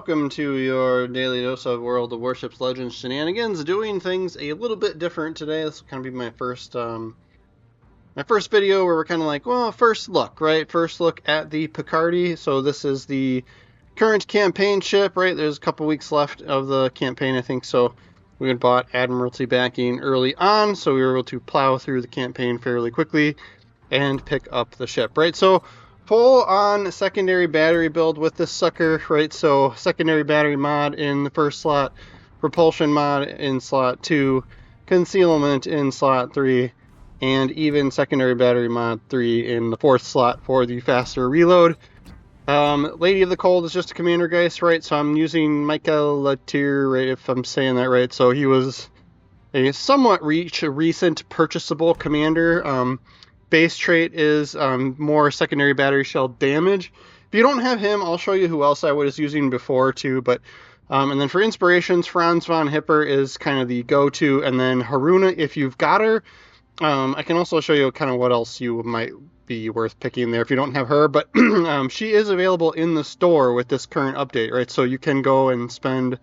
welcome to your daily dose of World of Warships Legends shenanigans. Doing things a little bit different today. This will kind of be my first video where we're kind of like, well, first look, right? First look at the Picardie. So this is the current campaign ship, right? There's a couple weeks left of the campaign, I think. So we had bought Admiralty backing early on, so we were able to plow through the campaign fairly quickly and pick up the ship, right? So full on secondary battery build with this sucker, right? So secondary battery mod in the first slot, propulsion mod in slot 2, concealment in slot 3, and even secondary battery mod 3 in the fourth slot for the faster reload. Lady of the Cold is just a commander geist, right? So I'm using Michael Latier, right, if I'm saying that right. So he was a somewhat recent purchasable commander. Base trait is more secondary battery shell damage. If you don't have him, I'll show you who else I was using before too. But and then for inspirations, Franz von Hipper is kind of the go-to, and then Haruna if you've got her. I can also show you kind of what else you might be worth picking there if you don't have her. But she is available in the store with this current update, right? So you can go and spend, I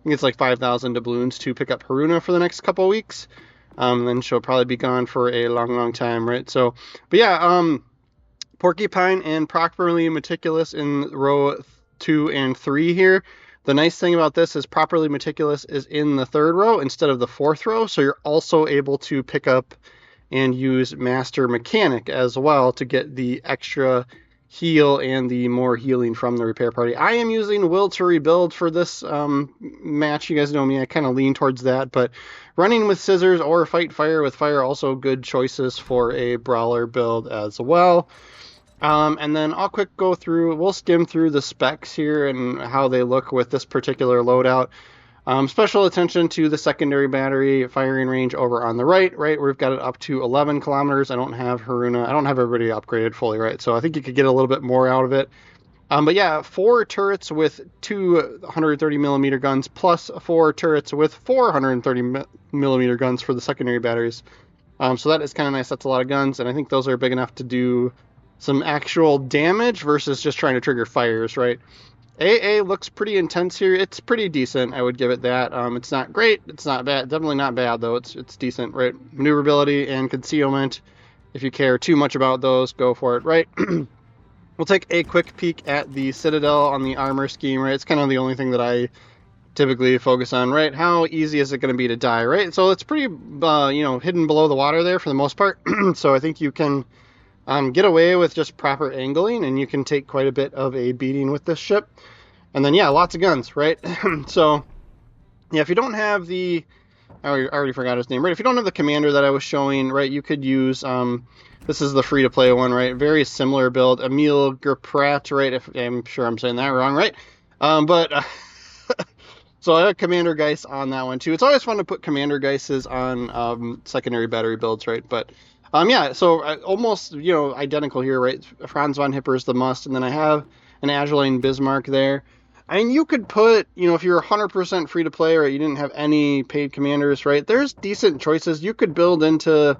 think it's like 5,000 doubloons to pick up Haruna for the next couple weeks. Then she'll probably be gone for a long time, right? So, but yeah, Porcupine and Properly Meticulous in row 2 and 3 here. The nice thing about this is Properly Meticulous is in the third row instead of the fourth row, so you're also able to pick up and use Master Mechanic as well to get the extra heal and the more healing from the repair party. I am using Will to Rebuild for this match. You guys know me, I kind of lean towards that, but running with Scissors or Fight Fire with Fire, also good choices for a Brawler build as well. And then I'll we'll skim through the specs here and how they look with this particular loadout. Special attention to the secondary battery firing range over on the right, we've got it up to 11 kilometers. I don't have Haruna, I don't have everybody upgraded fully, right? So I think you could get a little bit more out of it. But yeah, 4 turrets with 2 130mm guns plus 4 turrets with 430mm guns for the secondary batteries. So that is kind of nice. That's a lot of guns, and I think those are big enough to do some actual damage versus just trying to trigger fires, right? AA looks pretty intense here. It's pretty decent, I would give it that. It's not great, it's not bad, definitely not bad though. It's decent, right? Maneuverability and concealment, if you care too much about those, go for it, right? We'll take a quick peek at the Citadel on the armor scheme, right? It's kind of the only thing that I typically focus on, right? How easy is it going to be to die, right? So it's pretty, hidden below the water there for the most part. So I think you can get away with just proper angling, and you can take quite a bit of a beating with this ship. And then, yeah, lots of guns, right? So, yeah, if you don't have I already forgot his name, right? If you don't have the commander that I was showing, right, you could use, this is the free-to-play one, right? Very similar build, Emil Gerprat, right? I'm sure I'm saying that wrong, right? So I have Commander Geist on that one, too. It's always fun to put Commander Geists on secondary battery builds, right? But yeah, so almost, identical here, right? Franz von Hipper is the must, and then I have an Ageline Bismarck there. I mean, you could put, if you're 100% free to play, or you didn't have any paid commanders, right? There's decent choices. You could build into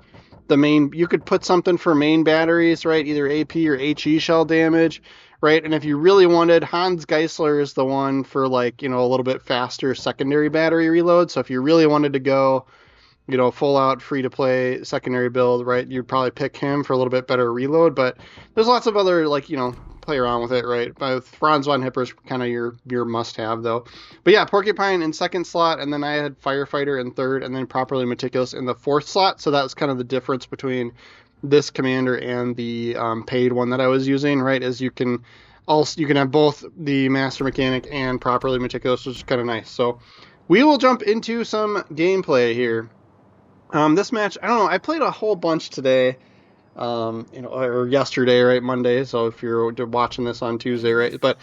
the main, you could put something for main batteries, right? Either AP or HE shell damage, right? And if you really wanted, Hans Geisler is the one for a little bit faster secondary battery reload. So if you really wanted to go, full out free to play secondary build, right? You'd probably pick him for a little bit better reload, but there's lots of other, play around with it, right? But Franz von Hipper's kind of your must have though. But yeah, Porcupine in second slot, and then I had Firefighter in third, and then Properly Meticulous in the fourth slot. So that's kind of the difference between this commander and the paid one that I was using, right? Is you can have both the Master Mechanic and Properly Meticulous, which is kind of nice. So we will jump into some gameplay here. This match, I don't know, I played a whole bunch today, or yesterday, right, Monday, so if you're watching this on Tuesday, right, but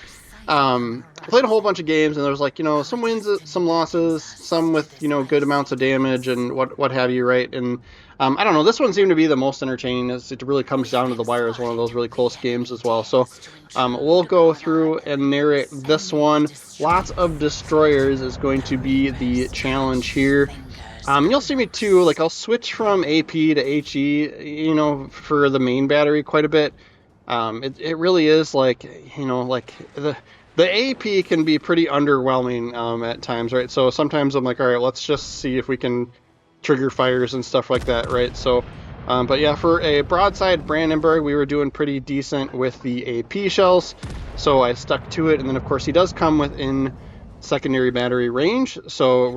I played a whole bunch of games, and there was some wins, some losses, some with, good amounts of damage, and what have you, right, and I don't know, this one seemed to be the most entertaining, as it really comes down to the wire as one of those really close games as well. So we'll go through and narrate this one. Lots of destroyers is going to be the challenge here. You'll see me too, I'll switch from AP to HE, for the main battery quite a bit. It really is like, you know, like the AP can be pretty underwhelming at times, right? So sometimes I'm like, all right, let's just see if we can trigger fires and stuff like that, right? So, but yeah, for a broadside Brandenburg, we were doing pretty decent with the AP shells, so I stuck to it. And then of course he does come within secondary battery range, so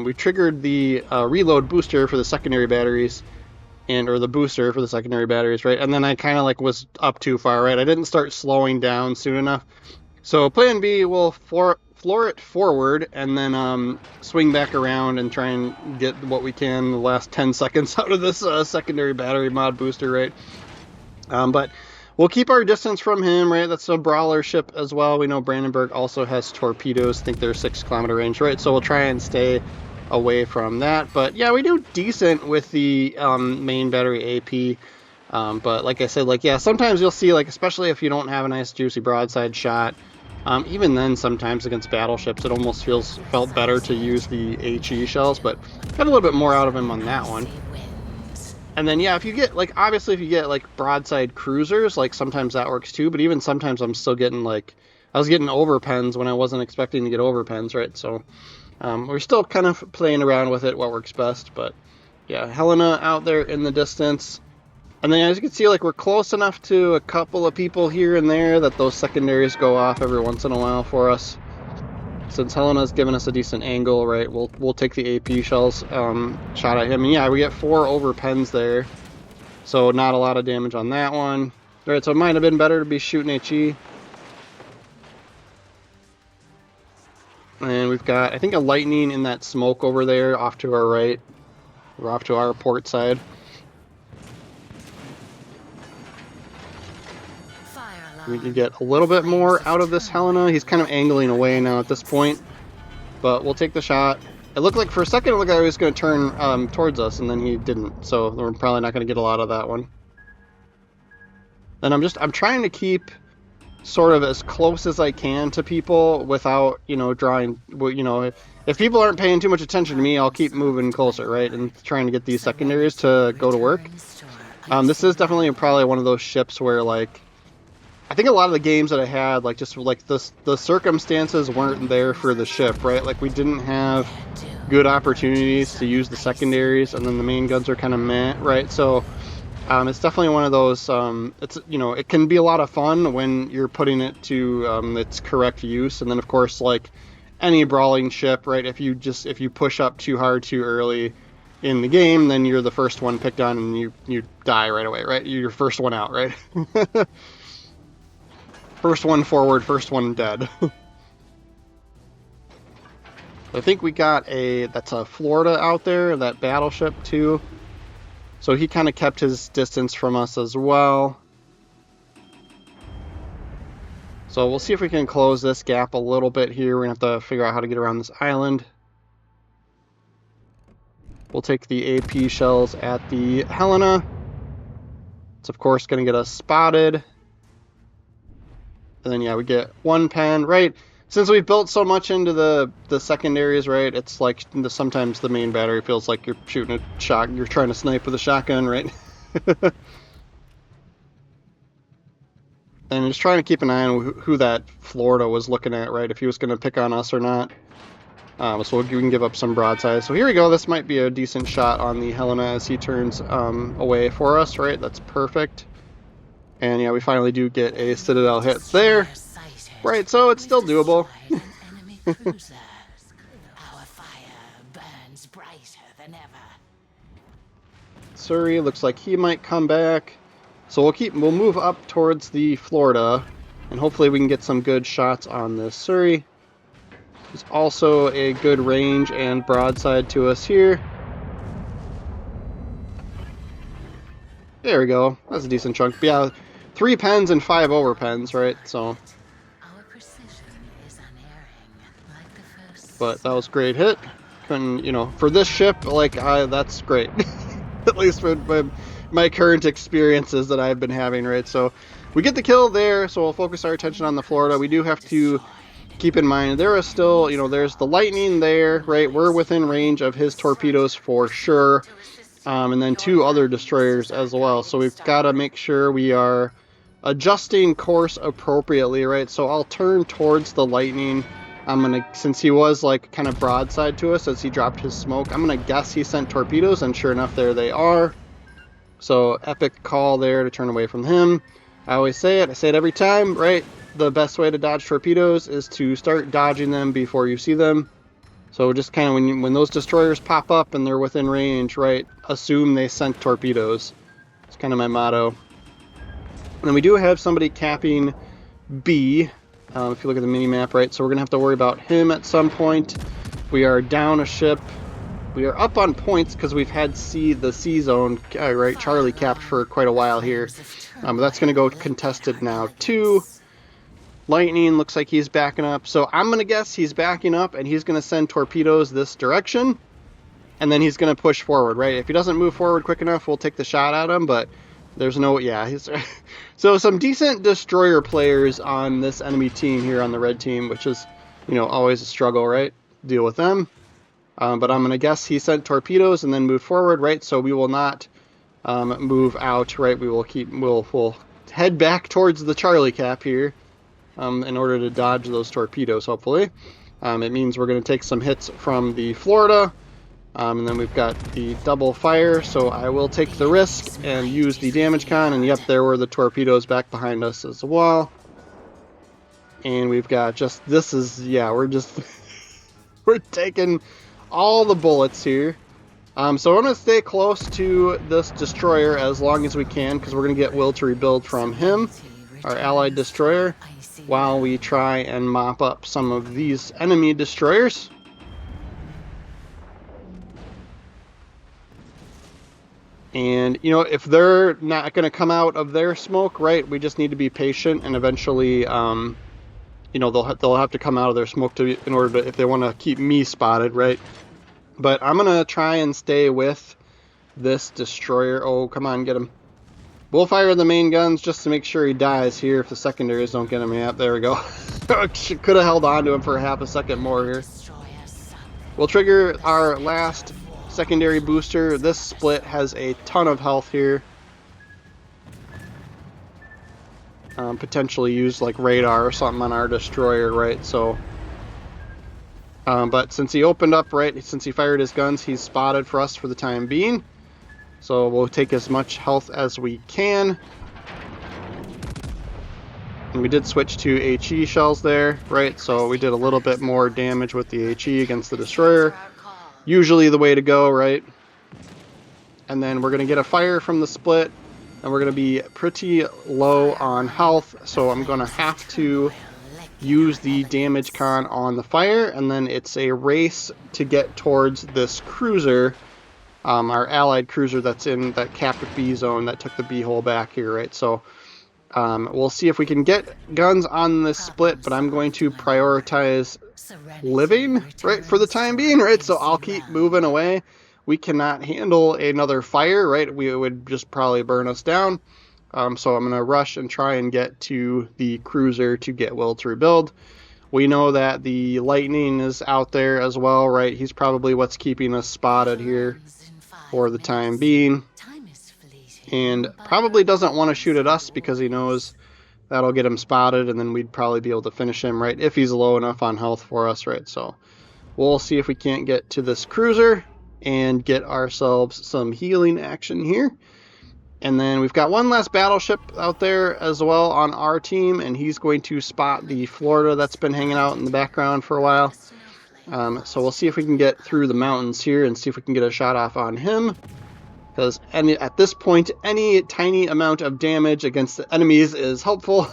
we triggered the reload booster for the secondary batteries, or the booster for the secondary batteries, right? And then I kind of like was up too far, right? I didn't start slowing down soon enough. So plan B, we'll floor it forward and then swing back around and try and get what we can the last 10 seconds out of this secondary battery mod booster, right? But we'll keep our distance from him, right? That's a brawler ship as well. We know Brandenburg also has torpedoes. I think they're 6-kilometer range, right? So we'll try and stay away from that. But yeah, we do decent with the main battery AP. But like I said, like, yeah, sometimes you'll see, like, especially if you don't have a nice juicy broadside shot, even then sometimes against battleships it almost felt better to use the HE shells, but got a little bit more out of him on that one. And then yeah, if you get, like, obviously if you get like broadside cruisers, like sometimes that works too, but even sometimes I'm still getting, like, I was getting overpens when I wasn't expecting to get overpens, right? So we're still kind of playing around with it, what works best. But yeah, Helena out there in the distance. And then as you can see, like, we're close enough to a couple of people here and there that those secondaries go off every once in a while for us. Since Helena's given us a decent angle, right, we'll take the AP shells shot at him. And yeah, we get 4 overpens there. So not a lot of damage on that one. Alright, so it might have been better to be shooting HE. And we've got, I think, a lightning in that smoke over there off to our right. We're off to our port side. We can get a little bit more out of this Helena. He's kind of angling away now at this point, but we'll take the shot. It looked like for a second it looked like he was going to turn towards us, and then he didn't, so we're probably not going to get a lot of that one. Then I'm trying to keep sort of as close as I can to people without, you know, drawing, you know, if people aren't paying too much attention to me, I'll keep moving closer, right, and trying to get these secondaries to go to work. This is definitely probably one of those ships where, like, I think a lot of the games that I had, like, just like the circumstances weren't there for the ship, right? Like, we didn't have good opportunities to use the secondaries, and then the main guns are kind of meh, right? So it's definitely one of those. It's, you know, it can be a lot of fun when you're putting it to its correct use, and then of course, like any brawling ship, right? If you push up too hard too early in the game, then you're the first one picked on, and you die right away, right? You're your first one out, right? First one forward, first one dead. I think we got that's a Florida out there, that battleship too. So he kind of kept his distance from us as well. So we'll see if we can close this gap a little bit here. We're going to have to figure out how to get around this island. We'll take the AP shells at the Helena. It's of course going to get us spotted. And then yeah, we get 1 pen, right? Since we've built so much into the secondaries, right? It's like sometimes the main battery feels like you're shooting a shot, you're trying to snipe with a shotgun, right? And just trying to keep an eye on who that Florida was looking at, right? If he was going to pick on us or not. So we can give up some broadside. So here we go. This might be a decent shot on the Helena as he turns away for us, right? That's perfect. And yeah, we finally do get a Citadel hit there. Right, so it's still doable. Surrey looks like he might come back. So we'll move up towards the Florida, and hopefully we can get some good shots on this Surrey. There's also a good range and broadside to us here. There we go. That's a decent chunk. But yeah, 3 pens and 5 overpens, right? So, but that was a great hit. And, you know, for this ship, like, that's great. At least for my current experiences that I've been having, right? So we get the kill there, so we'll focus our attention on the Florida. We do have to keep in mind there is still, you know, there's the lightning there, right? We're within range of his torpedoes for sure. And then 2 other destroyers as well. So we've got to make sure we are adjusting course appropriately, right? So I'll turn towards the lightning. I'm gonna, since he was like kind of broadside to us as he dropped his smoke, I'm gonna guess he sent torpedoes, and sure enough, there they are. So epic call there to turn away from him. I always say it, I say it every time, right? The best way to dodge torpedoes is to start dodging them before you see them. So just kind of when those destroyers pop up and they're within range, right, assume they sent torpedoes. It's kind of my motto. And we do have somebody capping B, if you look at the mini-map, right? So we're going to have to worry about him at some point. We are down a ship. We are up on points because we've had the C zone, right, Charlie capped for quite a while here. But that's going to go contested now too. Lightning looks like he's backing up. So I'm going to guess he's backing up and he's going to send torpedoes this direction. And then he's going to push forward, right? If he doesn't move forward quick enough, we'll take the shot at him. But there's no, yeah. So some decent destroyer players on this enemy team here on the red team, which is, you know, always a struggle, right? Deal with them. But I'm going to guess he sent torpedoes and then moved forward, right? So we will not move out, right? We will we'll head back towards the Charlie cap here. In order to dodge those torpedoes, hopefully. It means we're going to take some hits from the Florida, and then we've got the double fire, so I will take the risk and use the damage con, and yep, there were the torpedoes back behind us as well. And we've got just, this is, yeah, we're just, we're taking all the bullets here. So I'm going to stay close to this destroyer as long as we can, because we're going to get will to rebuild from him, our allied destroyer, while we try and mop up some of these enemy destroyers. And, you know, if they're not going to come out of their smoke, right, we just need to be patient, and eventually, you know, they'll have to come out of their smoke in order to, if they want to keep me spotted, right? But I'm going to try and stay with this destroyer. Oh, come on, get him. We'll fire the main guns just to make sure he dies here if the secondaries don't get him. Yeah, there we go. Could have held on to him for half a second more here. We'll trigger our last secondary booster. This split has a ton of health here. Potentially use like radar or something on our destroyer, right? So, but since he opened up, right, since he fired his guns, he's spotted for us for the time being. So we'll take as much health as we can. And we did switch to HE shells there, right? So we did a little bit more damage with the HE against the destroyer. Usually the way to go, right? And then we're going to get a fire from the split. And we're going to be pretty low on health. So I'm going to have to use the damage con on the fire. And then it's a race to get towards this cruiser. Our allied cruiser that's in that capped B zone that took the B hole back here, right? So we'll see if we can get guns on this split, but I'm going to prioritize living, right, for the time being, right? So I'll keep moving away. We cannot handle another fire, right? It would just probably burn us down. So I'm going to rush and try and get to the cruiser to get will to rebuild. We know that the lightning is out there as well, right? He's probably what's keeping us spotted here for the time being, and probably doesn't want to shoot at us because he knows that'll get him spotted, and then we'd probably be able to finish him, right, if he's low enough on health for us, right? So we'll see if we can't get to this cruiser and get ourselves some healing action here. And then we've got one last battleship out there as well on our team, and he's going to spot the Florida that's been hanging out in the background for a while. So we'll see if we can get through the mountains here and see if we can get a shot off on him. Because at this point, any tiny amount of damage against the enemies is helpful.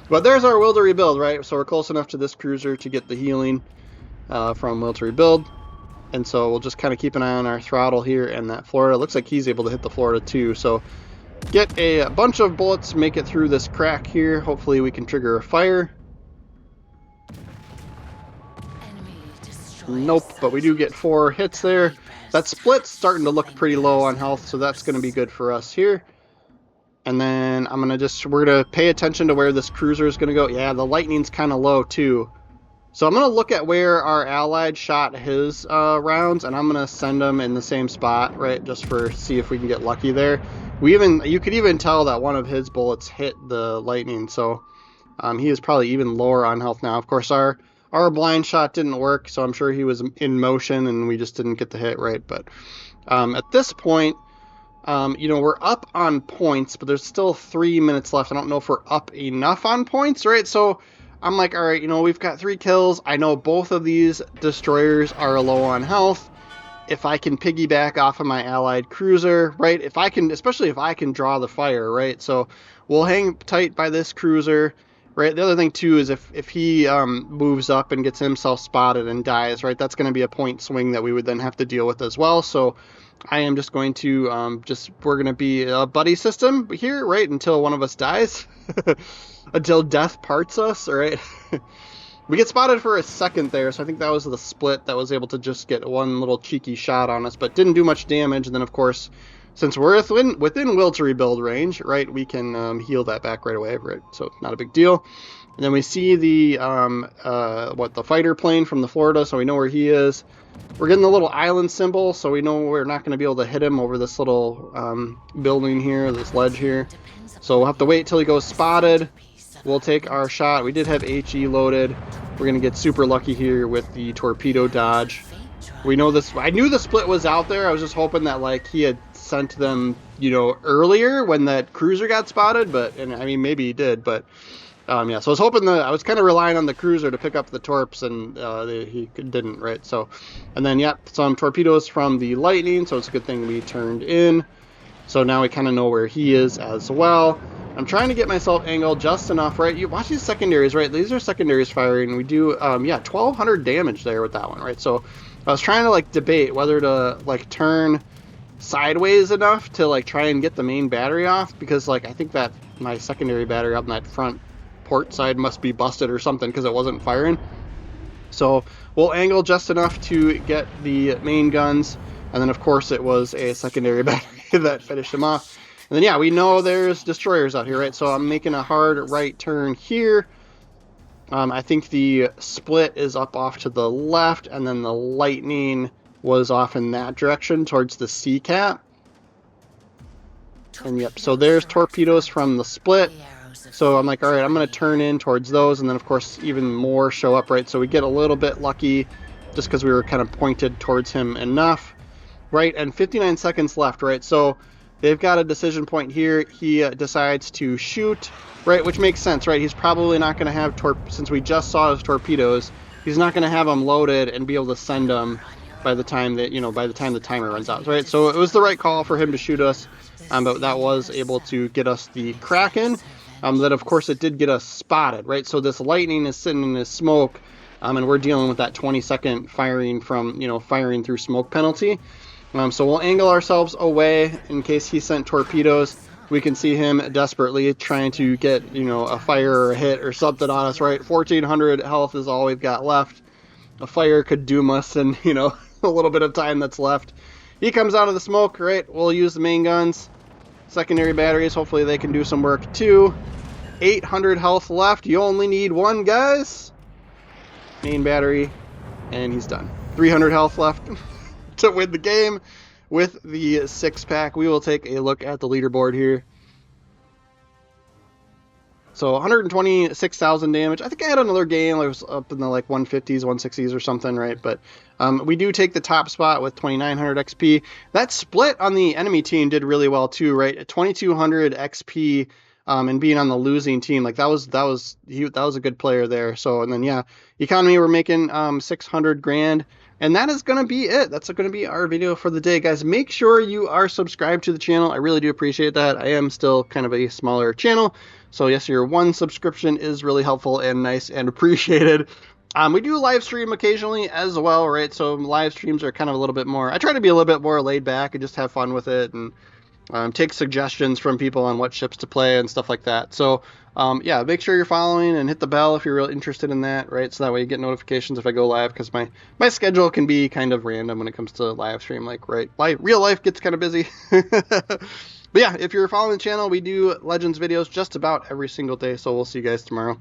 But there's our will to rebuild, right? So we're close enough to this cruiser to get the healing from will to rebuild. And so we'll just kind of keep an eye on our throttle here and that Florida. Looks like he's able to hit the Florida too. So get a bunch of bullets, make it through this crack here. Hopefully we can trigger a fire. Nope, but we do get 4 hits there. That split's starting to look pretty low on health, so that's going to be good for us here. And then we're going to pay attention to where this cruiser is going to go. Yeah, the lightning's kind of low too. So I'm going to look at where our allied shot his rounds, and I'm going to send them in the same spot, right, just for see if we can get lucky there. You could even tell that one of his bullets hit the lightning, so he is probably even lower on health now. Of course, our blind shot didn't work, so I'm sure he was in motion, and we just didn't get the hit, right? But at this point, we're up on points, but there's still 3 minutes left. I don't know if we're up enough on points, right? So I'm like, all right, we've got 3 kills. I know both of these destroyers are low on health. If I can piggyback off of my allied cruiser, right? Especially if I can draw the fire, right? So we'll hang tight by this cruiser, right? The other thing too is if he moves up and gets himself spotted and dies, right? That's going to be a point swing that we would then have to deal with as well. So I am just going to we're going to be a buddy system here, right? Until one of us dies, until death parts us, right? We get spotted for a second there, so I think that was the split that was able to just get one little cheeky shot on us, but didn't do much damage. And then, of course, since we're within will to rebuild range, right, we can heal that back right away, right? So not a big deal. And then we see the the fighter plane from the Florida, so we know where he is. We're getting the little island symbol, so we know we're not going to be able to hit him over this little building here, this ledge here. So we'll have to wait till he goes spotted. We'll take our shot. We did have HE loaded. We're going to get super lucky here with the torpedo dodge. We know this. I knew the split was out there. I was just hoping that like he had sent them, earlier when that cruiser got spotted. And I mean, maybe he did, but yeah. So I was hoping I was kind of relying on the cruiser to pick up the torps, and he didn't, right? So, and then some torpedoes from the lightning. So it's a good thing we turned in. So now we kind of know where he is as well. I'm trying to get myself angled just enough, right? You watch these secondaries, right? These are secondaries firing. We do, 1,200 damage there with that one, right? So I was trying to debate whether to turn sideways enough to try and get the main battery off, because I think that my secondary battery up in that front port side must be busted or something because it wasn't firing. So we'll angle just enough to get the main guns, and then of course it was a secondary battery that finished them off. And then, yeah, we know there's destroyers out here, right? So I'm making a hard right turn here. I think the split is up off to the left, and then the lightning was off in that direction towards the sea cap. And yep, so there's torpedoes from the split. So I'm like, all right, I'm going to turn in towards those, and then, of course, even more show up, right? So we get a little bit lucky just because we were kind of pointed towards him enough, right? And 59 seconds left, right? So they've got a decision point here. He decides to shoot, right, which makes sense, right? He's probably not going to have, since we just saw his torpedoes, he's not going to have them loaded and be able to send them by the time that, by the time the timer runs out, right? So it was the right call for him to shoot us, but that was able to get us the Kraken. That, of course, it did get us spotted, right? So this lightning is sitting in this smoke, and we're dealing with that 20-second firing from, firing through smoke penalty. So we'll angle ourselves away in case he sent torpedoes. We can see him desperately trying to get, a fire or a hit or something on us, right? 1,400 health is all we've got left. A fire could doom us in, a little bit of time that's left. He comes out of the smoke, right? We'll use the main guns. Secondary batteries, hopefully they can do some work too. 800 health left. You only need one, guys. Main battery, and he's done. 300 health left to win the game with the 6-pack. We will take a look at the leaderboard here. So 126,000 damage. I think I had another game. I was up in the 150s, 160s or something, right? But we do take the top spot with 2,900 XP. That split on the enemy team did really well too, right? 2,200 XP and being on the losing team, that was a good player there. So, and then yeah, economy, we're making 600 grand. And that is going to be it. That's going to be our video for the day, guys. Make sure you are subscribed to the channel. I really do appreciate that. I am still kind of a smaller channel. So yes, your one subscription is really helpful and nice and appreciated. We do live stream occasionally as well, right? So live streams are kind of a little bit more, I try to be a little bit more laid back and just have fun with it and take suggestions from people on what ships to play and stuff like that. So yeah, make sure you're following and hit the bell if you're really interested in that, right? So that way you get notifications if I go live, because my schedule can be kind of random when it comes to live stream, real life gets kind of busy. But yeah, if you're following the channel, we do Legends videos just about every single day, so we'll see you guys tomorrow.